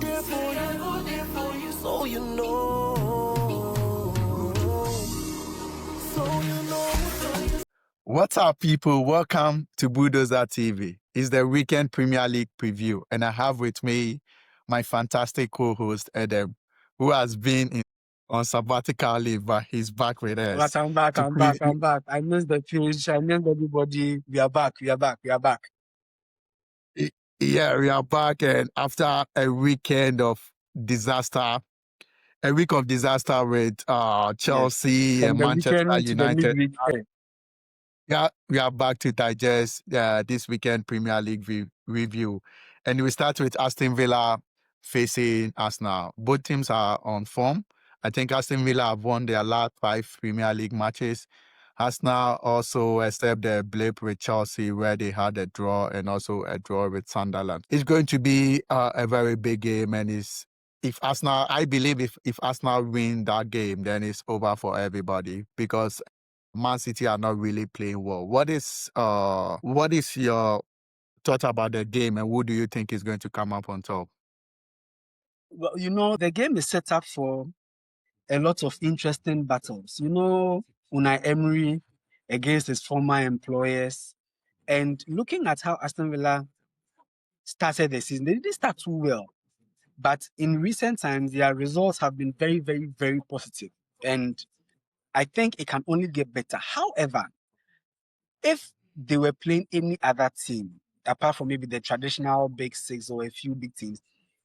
there for you, so you know. So you know. What's up, people? Welcome to Bulldozer TV. It's the weekend Premier League preview, and I have with me my fantastic co-host, Edem, who has been on sabbatical leave, but he's back with us. But I'm back. to I'm back. I missed the pitch. I missed everybody. We are back. Yeah, we are back, and after a weekend of disaster, with Chelsea From and the Manchester weekend to the United. midweek. Yeah, we are back to digest this weekend Premier League review. And we start with Aston Villa facing Arsenal. Both teams are on form. I think Aston Villa have won their last 5 Premier League matches. Arsenal also, except the blip with Chelsea where they had a draw and also a draw with Sunderland. It's going to be a very big game, and I believe if Arsenal win that game, then it's over for everybody because Man City are not really playing well. What is your thought about the game, and who do you think is going to come up on top? Well, the game is set up for a lot of interesting battles. Unai Emery against his former employers. And looking at how Aston Villa started the season, they didn't start too well. But in recent times, their results have been very, very, very positive. And I think it can only get better. However, if they were playing any other team, apart from maybe the traditional big six or a few big teams,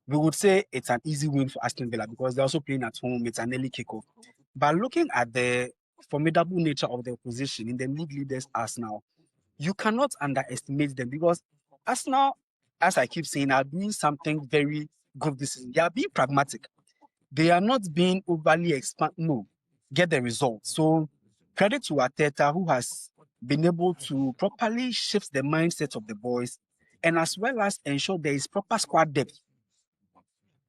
we would say it's an easy win for Aston Villa because they're also playing at home. It's an early kickoff. But looking at the formidable nature of the opposition in the league leaders Arsenal, you cannot underestimate them because Arsenal, as I keep saying, are doing something very good this season. They are being pragmatic. They are not being overly get the results. So credit to Arteta, who has been able to properly shift the mindset of the boys and as well as ensure there is proper squad depth.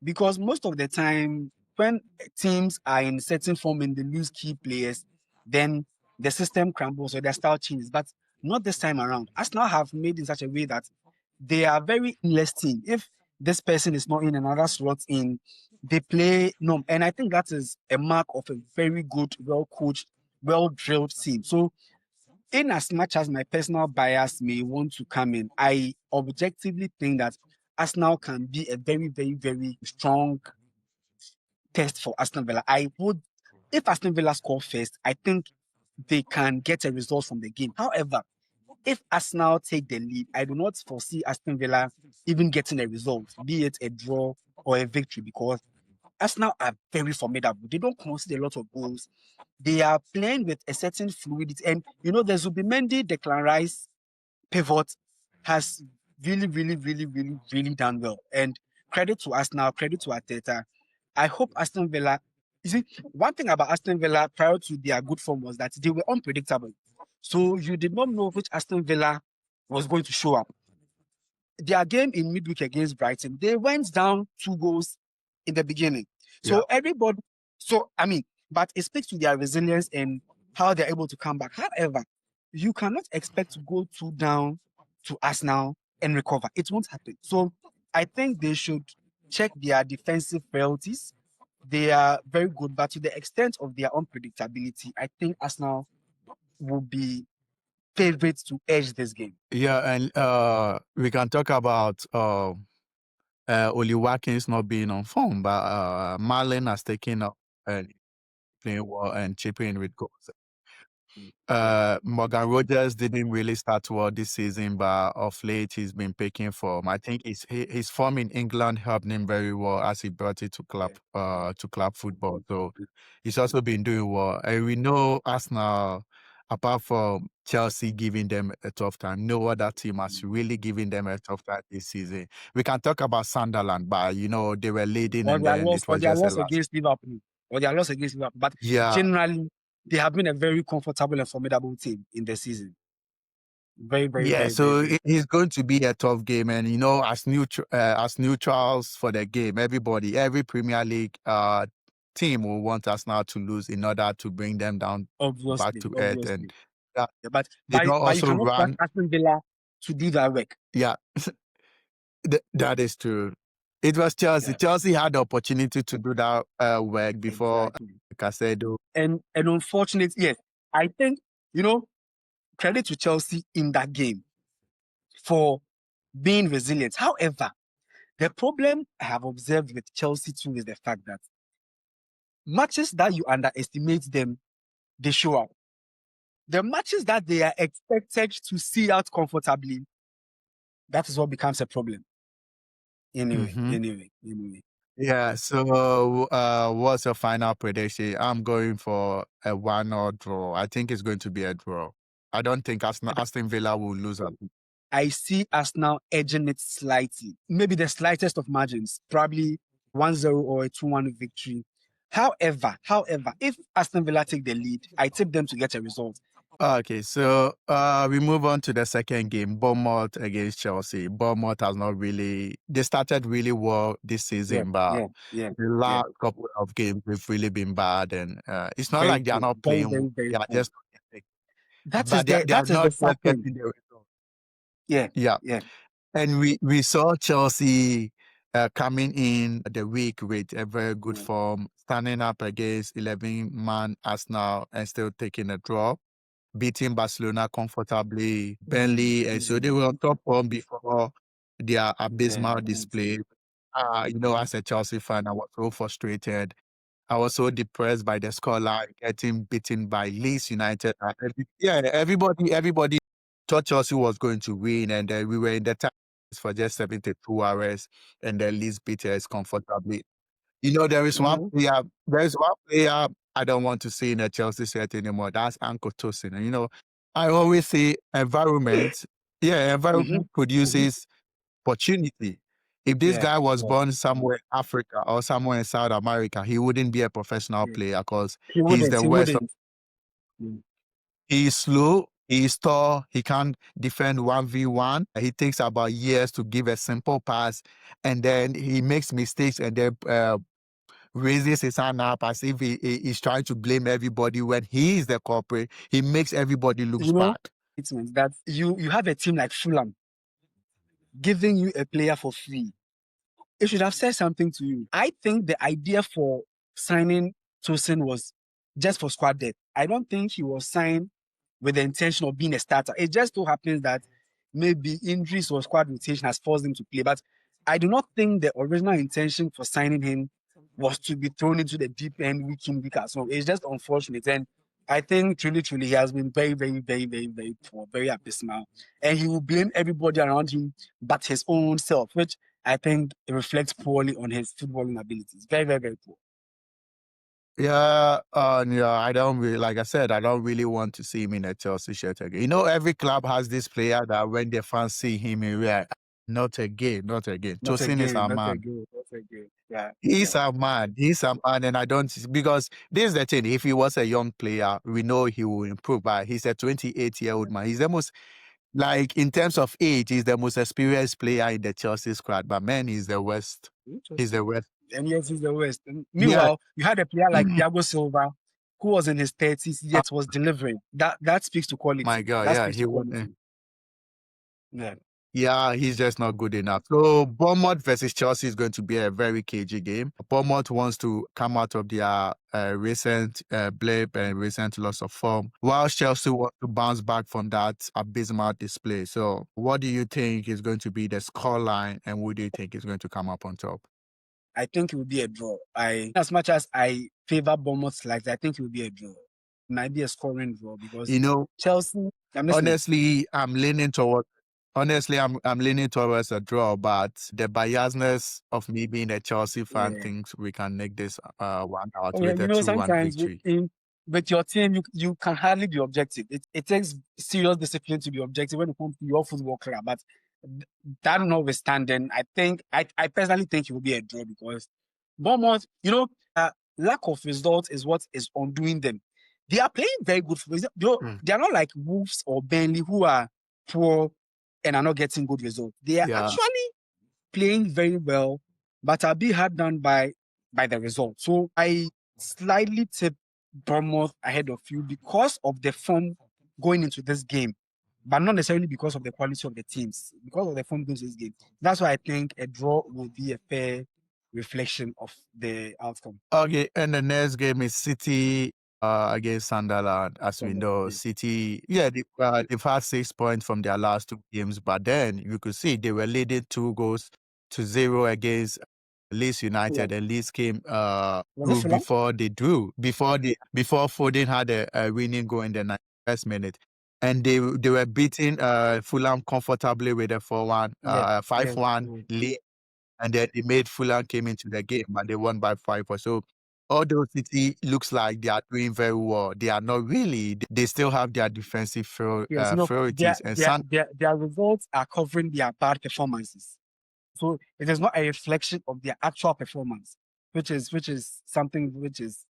Because most of the time, when teams are in certain form and they lose key players, then the system crumbles or their style changes. But not this time around. Arsenal have made in such a way that they are very less team. If this person is not in, another slot in, they play no. And I think that is a mark of a very good, well-coached, well-drilled team. So in as much as my personal bias may want to come in, I objectively think that Arsenal can be a very, very, very strong test for Aston Villa. If Aston Villa score first, I think they can get a result from the game. However, if Arsenal take the lead, I do not foresee Aston Villa even getting a result, be it a draw or a victory, because Arsenal are very formidable. They don't concede a lot of goals. They are playing with a certain fluidity. And, the Zubimendi Declan Rice pivot has really, really, really, really, really done well. And credit to Arsenal, credit to Arteta. I hope Aston Villa... You see, one thing about Aston Villa prior to their good form was that they were unpredictable. So you did not know which Aston Villa was going to show up. Their game in midweek against Brighton, they went down 2 goals in the beginning. So but it speaks to their resilience and how they're able to come back. However, you cannot expect to go 2 down to Arsenal and recover. It won't happen. So I think they should check their defensive frailties. They are very good, but to the extent of their unpredictability, I think Arsenal will be favorites to edge this game. Yeah, and we can talk about Oli Watkins not being on form, but Marlon has taken up and playing well and chipping in with goals. Morgan Rogers didn't really start well this season, but of late he's been picking form. I think his form in England helped him very well as he brought it to club football. So he's also been doing well. And we know Arsenal, apart from Chelsea giving them a tough time, no other team has really given them a tough time this season. We can talk about Sunderland, but they were leading and then it was just a loss. Against Liverpool. Or their loss against Liverpool. But Yeah. generally, they have been a very comfortable and formidable team in the season. Very, very, Yeah, very, so very. it's going to be a tough game, and as neutrals for the game, every Premier League team will want Arsenal to lose in order to bring them down back to earth, and but they don't you also cannot run. trust Aston Villa to do that work. Yeah, that is true. It was Chelsea. Yeah. Chelsea had the opportunity to do that work before Exactly. Casedo. And unfortunate, yes, I think, credit to Chelsea in that game for being resilient. However, the problem I have observed with Chelsea too is the fact that matches that you underestimate them, they show up. The matches that they are expected to see out comfortably, that is what becomes a problem. Anyway. Yeah. So, what's your final prediction? I'm going for a 1-1 draw. I think it's going to be a draw. I don't think Aston Villa will lose. I see Arsenal edging it slightly, maybe the slightest of margins, probably 1-0 or a 2-1 victory. However, if Aston Villa take the lead, I tip them to get a result. Okay, so we move on to the second game, Bournemouth against Chelsea. Bournemouth has not really, they started really well this season, but the last couple of games we've really been bad, and it's not Very like they are poor. not Very, playing very, well. very They are poor. just, That they are is the not sad just thing. getting the result. Yeah. And we saw Chelsea coming in the week with a very good form, standing up against 11-man Arsenal and still taking a draw, beating Barcelona comfortably, Burnley, and so they were on top form before their abysmal display. As a Chelsea fan, I was so frustrated. I was so depressed by the scoreline, getting beaten by Leeds United. Everybody thought Chelsea was going to win, and then we were in the time for just 72 hours, and then Leeds beat us comfortably. There is one player. There is one player I don't want to see in a Chelsea shirt anymore. That's Uncle Tosin. And I always say environment. Yeah, environment produces opportunity. If this guy was born somewhere in Africa or somewhere in South America, he wouldn't be a professional player because he's the worst. He's slow, he's tall, he can't defend 1v1. He takes about years to give a simple pass, and then he makes mistakes and then raises his hand up as if he's trying to blame everybody when he is the culprit. He makes everybody look bad. It means that you have a team like Fulham giving you a player for free. It should have said something to you. I think the idea for signing Tosin was just for squad depth. I don't think he was signed with the intention of being a starter. It just so happens that maybe injuries or squad rotation has forced him to play. But I do not think the original intention for signing him was to be thrown into the deep end week in, week out. So it's just unfortunate. And I think truly, he has been very, very, very, very, very poor, very abysmal. And he will blame everybody around him but his own self, which I think it reflects poorly on his footballing abilities. Very, very, very poor. Yeah, I don't really, like I said, I don't really want to see him in a Chelsea shirt again. Every club has this player that when the fans see him, not again. Tosin is our man. Yeah. He's a man. And I don't, because this is the thing. If he was a young player, we know he will improve, but he's a 28-year-old man. He's the most, like, in terms of age, he's the most experienced player in the Chelsea squad, but man, he's the worst. He's the worst. And yes, he's the worst. And meanwhile, you had a player like Thiago Silva, who was in his 30s, yet was delivering. That speaks to quality. My God, that he would. Yeah. Yeah, he's just not good enough. So Bournemouth versus Chelsea is going to be a very cagey game. Bournemouth wants to come out of their recent blip and recent loss of form, while Chelsea wants to bounce back from that abysmal display. So what do you think is going to be the scoreline, and who do you think is going to come up on top? I think it will be a draw. As much as I favor Bournemouth slightly, I think it will be a draw. It might be a scoring draw because Chelsea. Honestly, I'm leaning towards a draw, but the biasness of me being a Chelsea fan thinks we can make this one out with a 2-1 victory. With your team, you can hardly be objective. It takes serious discipline to be objective when it comes to your football club. But that notwithstanding, I think I personally think it will be a draw because Bournemouth, lack of results is what is undoing them. They are playing very good football. They are not like Wolves or Burnley who are poor and are not getting good results. They are actually playing very well, but are being hard done by the result. So I slightly tip Bournemouth ahead of you because of the form going into this game. but not necessarily because of the quality of the teams, because of the form of this game. That's why I think a draw will be a fair reflection of the outcome. Okay, and the next game is City against Sunderland. As we know, City, they've had 6 points from their last 2 games, but then you could see they were leading 2-0 against Leeds United, and Leeds came through before they drew, before Foden had a winning goal in the 91st minute. And they were beating Fulham comfortably with a 5-1 lead. And then they made Fulham came into the game, but they won by 5. So although City looks like they are doing very well, they are not really. They still have their defensive priorities. Their results are covering their bad performances. So it is not a reflection of their actual performance, which is something which is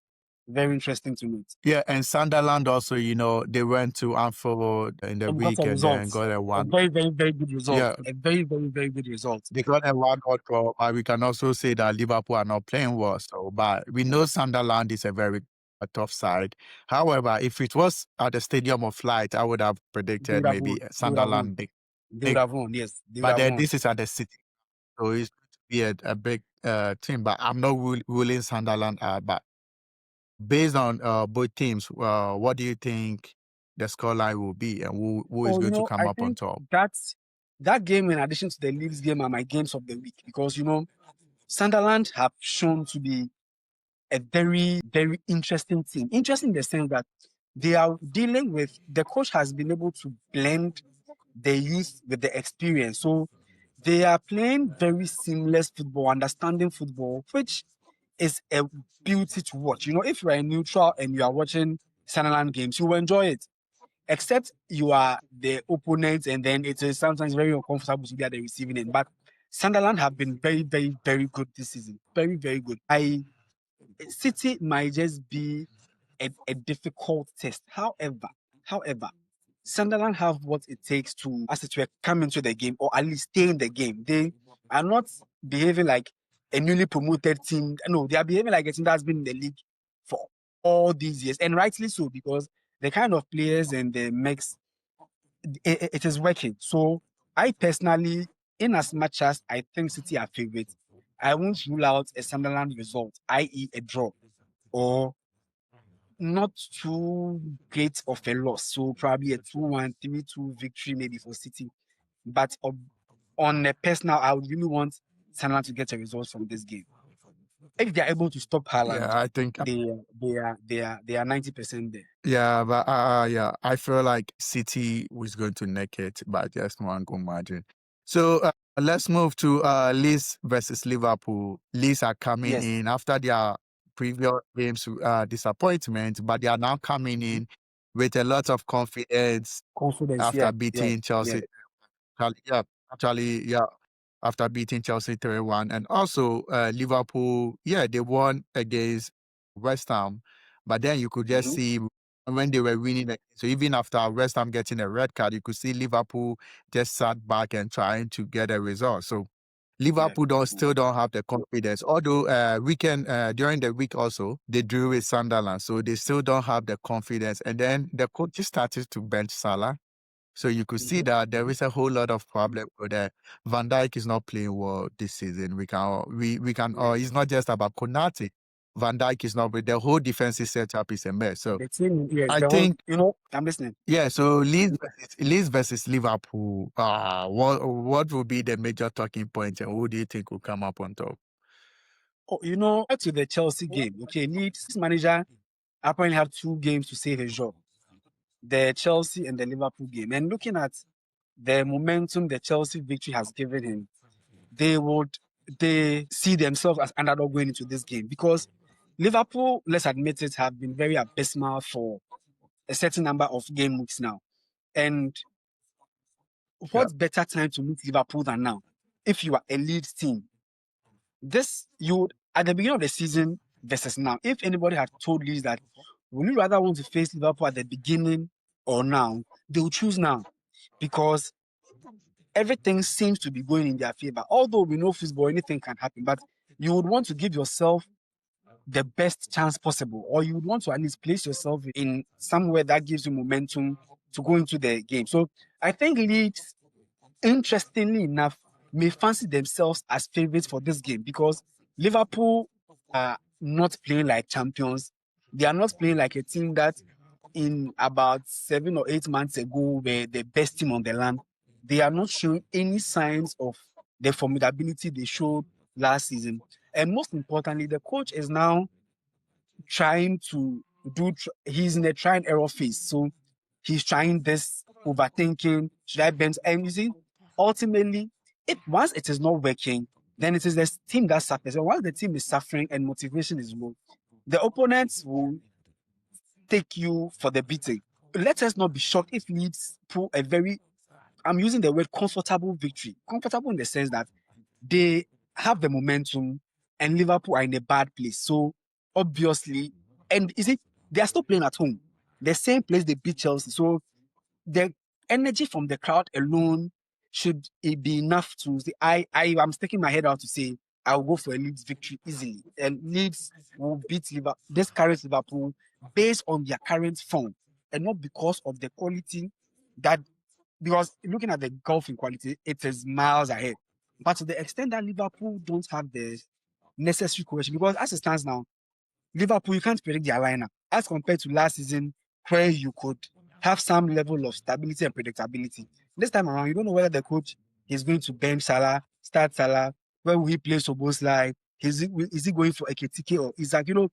very interesting to note. Yeah, and Sunderland also, they went to Anfield in the week and then got a 1. A very, very, very good result. Yeah. A very, very, very good result. They got a 1-0 draw, but we can also say that Liverpool are not playing well. So, but we know Sunderland is a tough side. However, if it was at the Stadium of Light, I would have predicted maybe Sunderland. They would have won, yes. But then this is at the City. So it's going to be a big team. But I'm not ruling Sunderland out. But based on both teams, what do you think the scoreline will be, and who is going to come up on top? That game, in addition to the Leeds game, are my games of the week because Sunderland have shown to be a very, very interesting team. Interesting in the sense that they are dealing with, the coach has been able to blend the youth with the experience. So they are playing very seamless football, understanding football, which is a beauty to watch. If you are a neutral and you are watching Sunderland games, you will enjoy it. Except you are the opponent, and then it is sometimes very uncomfortable to be at the receiving end. But Sunderland have been very, very, very good this season. Very, very good. City might just be a difficult test. However, Sunderland have what it takes to, as it were, come into the game or at least stay in the game. They are not behaving like a newly promoted team. No, they are behaving like a team that's been in the league for all these years, and rightly so, because the kind of players and the mix, it is working. So I personally, in as much as I think City are favorites, I won't rule out a Sunderland result, i.e. a draw, or not too great of a loss. So probably a 2-1, 3-2 victory maybe for City. But on a personal, I would really want Sunderland to get a result from this game. If they are able to stop Haaland, I think they are 90% there. Yeah, but I feel like City was going to neck it by just 1 goal margin. So let's move to Leeds versus Liverpool. Leeds are coming in after their previous games disappointment, but they are now coming in with a lot of confidence after beating Chelsea. After beating Chelsea 3-1. And also Liverpool, they won against West Ham, but then you could just see when they were winning. So even after West Ham getting a red card, you could see Liverpool just sat back and trying to get a result. So Liverpool still don't have the confidence. Although during the week also, they drew with Sunderland, so they still don't have the confidence. And then the coach started to bench Salah. So you could see that there is a whole lot of problem with that. Van Dijk is not playing well this season. It's not just about Konate. Van Dijk is not, but the whole defensive setup is a mess. So I think, I'm listening. Yeah, so Leeds versus Liverpool, what will be the major talking point, and who do you think will come up on top? To the Chelsea game, Leeds manager apparently had 2 games to save his job. The Chelsea and the Liverpool game. And looking at the momentum the Chelsea victory has given him, they see themselves as underdog going into this game, because Liverpool, let's admit it, have been very abysmal for a certain number of game weeks now. And what better time to meet Liverpool than now? If you are a Leeds team, at the beginning of the season versus now, if anybody had told Leeds that, would you rather want to face Liverpool at the beginning or now, they will choose now, because everything seems to be going in their favor. Although we know football, anything can happen, but you would want to give yourself the best chance possible, or you would want to at least place yourself in somewhere that gives you momentum to go into the game. So I think Leeds, interestingly enough, may fancy themselves as favorites for this game because Liverpool are not playing like champions. They are not playing like a team that in about 7 or 8 months ago were the best team on the land. They are not showing any signs of the formidability they showed last season. And most importantly, the coach is now trying to he's in a try and error phase. So he's trying this, overthinking, should I bend? And you see, ultimately, if once it is not working, then it is the team that suffers. And once the team is suffering and motivation is low, the opponents will take you for the beating. Let us not be shocked if Leeds pull a very, I'm using the word comfortable victory. Comfortable in the sense that they have the momentum and Liverpool are in a bad place. So obviously, and is it they are still playing at home, the same place they beat Chelsea. So the energy from the crowd alone should it be enough to say, I am sticking my head out to say I'll go for a Leeds victory easily. And Leeds will beat Liverpool, this current Liverpool based on their current form and not because of the quality that because looking at the golfing quality, it is miles ahead. But to the extent that Liverpool don't have the necessary cohesion, because as it stands now, Liverpool, you can't predict their lineup as compared to last season, where you could have some level of stability and predictability. This time around, you don't know whether the coach is going to bench Salah, start Salah, where will he play Szoboszlai? Is he going for Ekitike or Isaac? You know,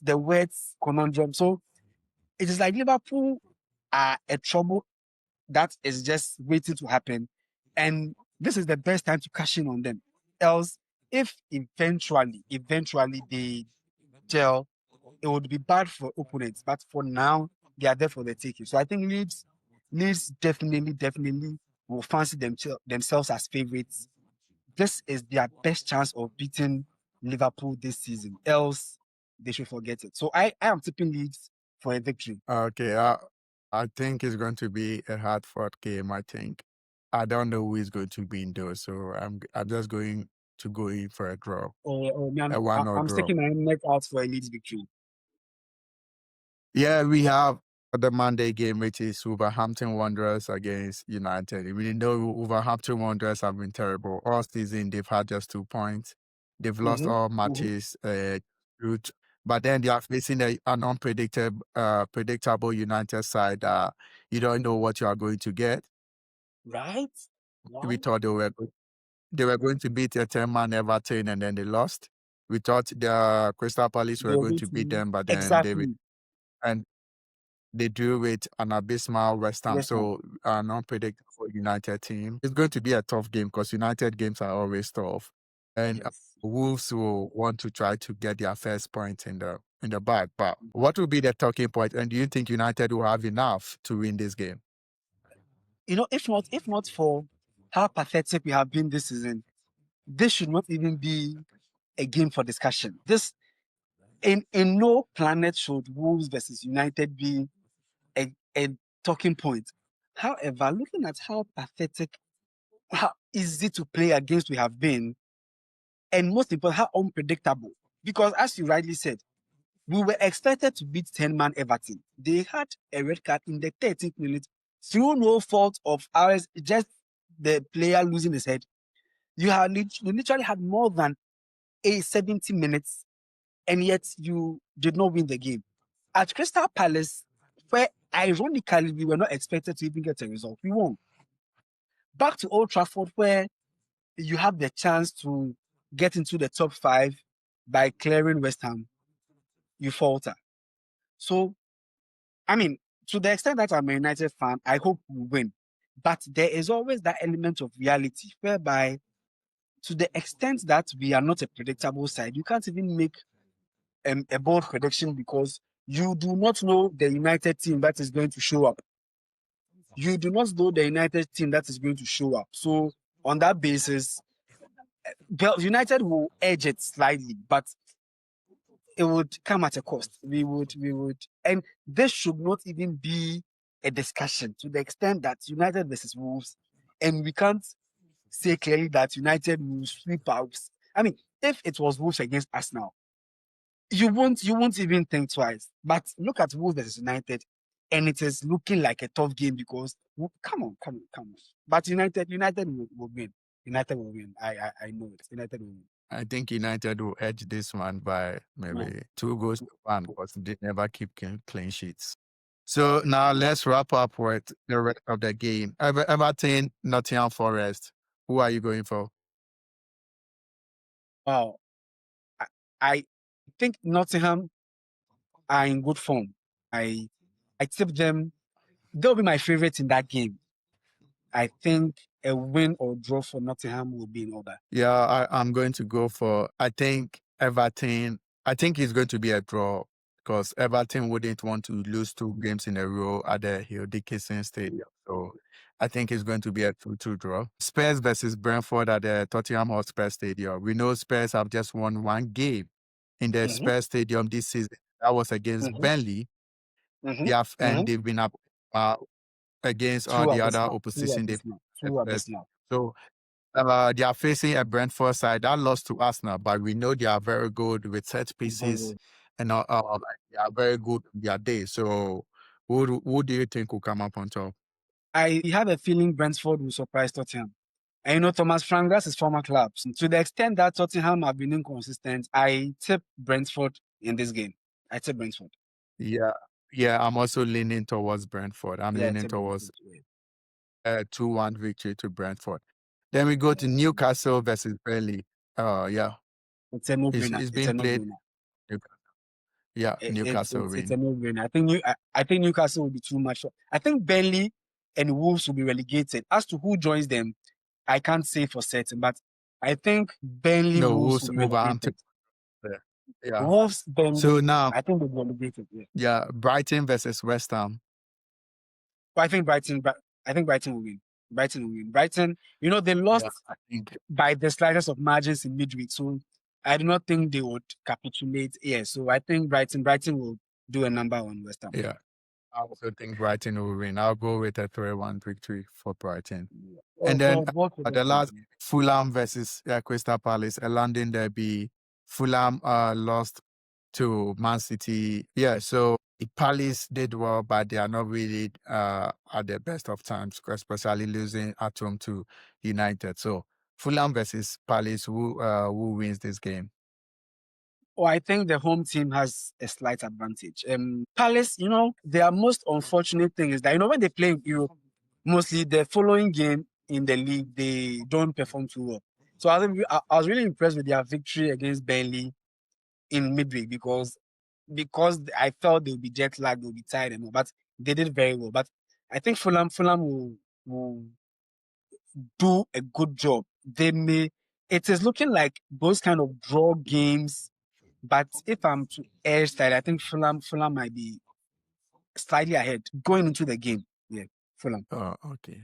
the words conundrum. So it is like Liverpool are a trouble that is just waiting to happen. And this is the best time to cash in on them. Else, if eventually they gel, it would be bad for opponents. But for now, they are there for the taking. So I think Leeds definitely will fancy themselves as favorites. This is their best chance of beating Liverpool this season. Else, they should forget it. So I am tipping Leeds for a victory. Okay, I think it's going to be a hard fought game. I think I don't know who is going to win though, so I'm just going to go in for a draw, Man, a 1-0 I'm draw. sticking my neck out for a Leeds victory. Yeah, we have the Monday game, which is Wolverhampton Wanderers against United. We know Wolverhampton Wanderers have been terrible all season. They've had just 2 points. They've lost all matches. But then they are facing an unpredictable, predictable United side. You don't know what you are going to get. Right? We thought they were going to beat a 10-man Everton, and then they lost. We thought the Crystal Palace were going to beat them, but then exactly. they drew with an abysmal West Ham. West Ham. So an unpredictable United team. It's going to be a tough game because United games are always tough. And Yes. Wolves will want to try to get their first point in the bag. But what will be the talking point? And do you think United will have enough to win this game? You know, if not for how pathetic we have been this season, this should not even be a game for discussion. This in no planet should Wolves versus United be a talking point. However, looking at how pathetic, how easy to play against we have been, and most important, how unpredictable. Because as you rightly said, we were expected to beat 10-man Everton. They had a red card in the 13th minute through no fault of ours, just the player losing his head. You literally had more than 70 minutes, and yet you did not win the game. At Crystal Palace, where ironically we were not expected to even get a result, we won. Back to Old Trafford, where you have the chance to get into the top 5 by clearing West Ham, you falter. So, I mean, to the extent that I'm a United fan, I hope we win. But there is always that element of reality whereby, to the extent that we are not a predictable side, you can't even make a bold prediction because you do not know the United team that is going to show up. You do not know the United team that is going to show up. So, on that basis, United will edge it slightly, but it would come at a cost. We would, and this should not even be a discussion to the extent that United versus Wolves, and we can't say clearly that United will sweep out. I mean, if it was Wolves against Arsenal, you won't even think twice. But look at Wolves versus United, and it is looking like a tough game because come on. But United will win. United will win. I know it. United will win. I think United will edge this one by maybe 2-1 because they never keep clean sheets. So now let's wrap up with the rest of the game. Everton, Nottingham Forest. Who are you going for? Wow. I think Nottingham are in good form. I tip them. They'll be my favorite in that game. I think a win or draw for Nottingham will be in order. Yeah, I'm going to go for, I think Everton, I think it's going to be a draw because Everton wouldn't want to lose 2 games in a row at the Hill Dickinson Stadium. So I think it's going to be a 2-2 draw. Spurs versus Brentford at the Tottenham Hotspur Stadium. We know Spurs have just won 1 game in the Spurs Stadium this season. That was against Burnley. And they've been up against all the other opposition. So they are facing a Brentford side that lost to Arsenal, but we know they are very good with set pieces and they are very good on their day. So who do you think will come up on top? I have a feeling Brentford will surprise Tottenham. And you know, Thomas Frank, that's his former club. So to the extent that Tottenham have been inconsistent, I tip Brentford in this game. I tip Brentford. Yeah, I'm also leaning towards Brentford. I'm leaning towards a 2-1 victory to Brentford. Then we go to Newcastle versus Burnley. Yeah. It's a no-brainer. It's being played. Yeah, Newcastle it's win. a no-brainer. I think Newcastle will be too much. I think Burnley and Wolves will be relegated. As to who joins them, I can't say for certain, but I think Burnley Wolves will be relegated. Yeah. Wolves, Burnley. So now, I think they'll be relegated. Yeah, Brighton versus West Ham. But I think Brighton will win. Brighton will win. Brighton, you know, they lost by the slightest of margins in midweek, so I do not think they would capitulate here. So I think Brighton will do a number on West Ham. Yeah, I also think Brighton will win. I'll go with a 3-1 victory for Brighton. And then the last, Fulham versus Crystal Palace, a London derby. Fulham lost to Man City. Yeah, so Palace did well, but they are not really at the best of times, especially losing at home to United. So Fulham versus Palace, who wins this game? Oh, I think the home team has a slight advantage. Palace, you know, their most unfortunate thing is that, you know, when they play in Europe, mostly the following game in the league, they don't perform too well. So I was really impressed with their victory against Burnley in midweek because I felt they'll be jet lagged, they'll be tired and all, but they did very well. But I think Fulham will do a good job. It is looking like those kind of draw games, but if I'm to err side, I think Fulham might be slightly ahead going into the game. Yeah, Fulham. Oh, okay.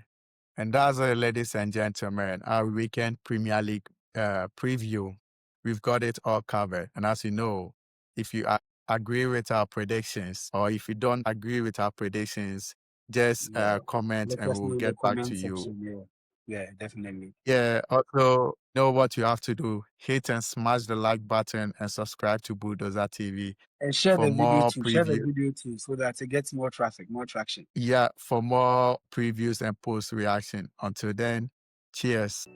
And that's it, ladies and gentlemen, our weekend Premier League preview. We've got it all covered. And as you know, if you agree with our predictions or if you don't agree with our predictions, just comment and we'll get back to you. Yeah, definitely. Yeah, also know what you have to do. Hit and smash the like button and subscribe to Bulldozer TV. And share the video too, so that it gets more traffic, more traction. Yeah, for more previews and post reaction. Until then, cheers.